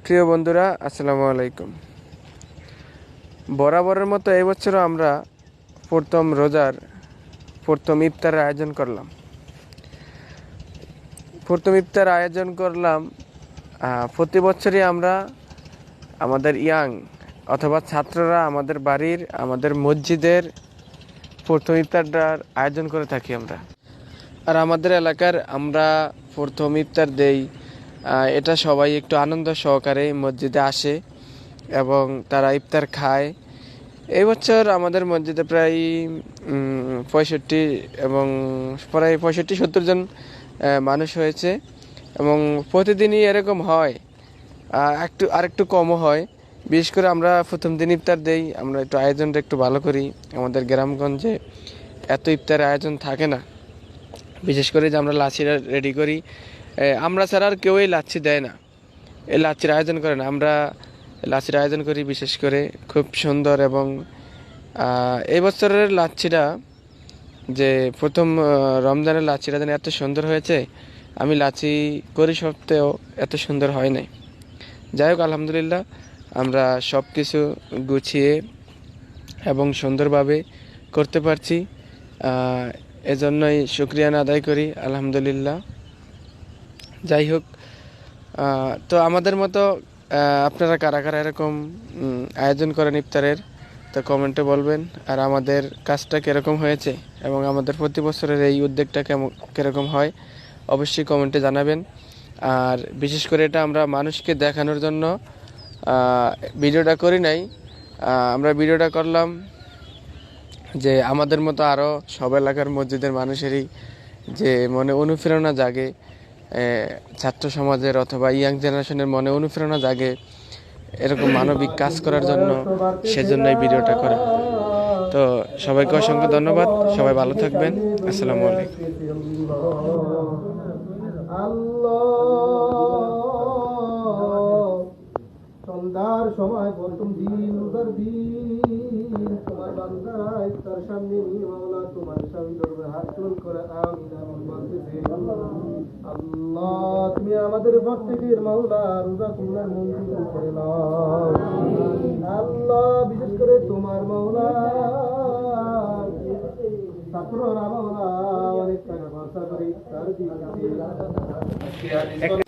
প্রিয় বন্ধুরা, আসসালামু আলাইকুম। বরাবরের মতো এই বছরও আমরা প্রথম রোজার প্রথম ইফতারের আয়োজন করলাম। প্রতি বছরই আমরা আমাদের ইয়াং অথবা ছাত্ররা আমাদের বাড়ির আমাদের মসজিদের প্রথম ইফতারটার আয়োজন করে থাকি আমরা। আর আমাদের এলাকার আমরা প্রথম ইফতার দেই, এটা সবাই একটু আনন্দ সহকারে মসজিদে আসে এবং তারা ইফতার খায়। এই বছর আমাদের মসজিদে প্রায় 65-70 জন মানুষ হয়েছে এবং প্রতিদিনই এরকম হয়, আরেকটু কমও হয়। বিশেষ করে আমরা প্রথম দিন ইফতার দেই, আমরা একটু আয়োজনটা একটু ভালো করি। আমাদের গ্রামগঞ্জে এত ইফতার আয়োজন থাকে না, বিশেষ করে যে আমরা লাচ্ছিটা রেডি করি, আমরা ছাড়া আর কেউই লাচ্ছি দেয় না, এই লাচ্ছির আয়োজন করে না। আমরা লাচ্ছির আয়োজন করি বিশেষ করে খুব সুন্দর। এবং এই বছরের লাচ্ছিটা যে প্রথম রমজানের লাচ্ছিটা যেন এত সুন্দর হয়েছে, আমি লাচ্ছি করি সত্ত্বেও এত সুন্দর হয় নাই। যাই হোক, আলহামদুলিল্লাহ আমরা সব কিছু গুছিয়ে এবং সুন্দরভাবে করতে পারছি, এজন্যই শুকরিয়া আদায় করি, আলহামদুলিল্লাহ। যাই হোক, তো আমাদের মতো আপনারা কারা কারা এরকম আয়োজন করেন ইফতারের, তো কমেন্টে বলবেন। আর আমাদের কাজটা কীরকম হয়েছে এবং আমাদের প্রতি বছরের এই উদ্যোগটা কীরকম হয় অবশ্যই কমেন্টে জানাবেন। আর বিশেষ করে এটা আমরা মানুষকে দেখানোর জন্য ভিডিওটা করি নাই, আমরা ভিডিওটা করলাম যে আমাদের মতো আরও সব এলাকার মসজিদের মানুষেরই যে মনে অনুপ্রেরণা জাগে, ছাত্র সমাজের অথবা ইয়াং জেনারেশনের মনে অনুপ্রেরণা জাগে এরকম মানবিক কাজ করার জন্য, সেজন্য এই ভিডিওটা করা। তো সবাইকে অসংখ্য ধন্যবাদ, সবাই ভালো থাকবেন। আসসালামু আলাইকুম। সন্ধ্যার সময় প্রথম দিন রোজার দিন তোমার বান্দারা ইফতার সামনে নিয়ে মাওলা তোমার সামনে দরবে হাত তুল করে আমিন আমিন বলতেছে। আল্লাহ, তুমি আমাদের প্রত্যেকের মাওলা রোজা তোমার মঞ্জুর করে নাও আল্লাহ। বিশেষ করে তোমার মাওলা ছাত্ররা মাওলা অনেক টাকা খরচা করে ইফতার দিয়েছে। আলহামদুলিল্লাহ রাব্বিল আলামিন।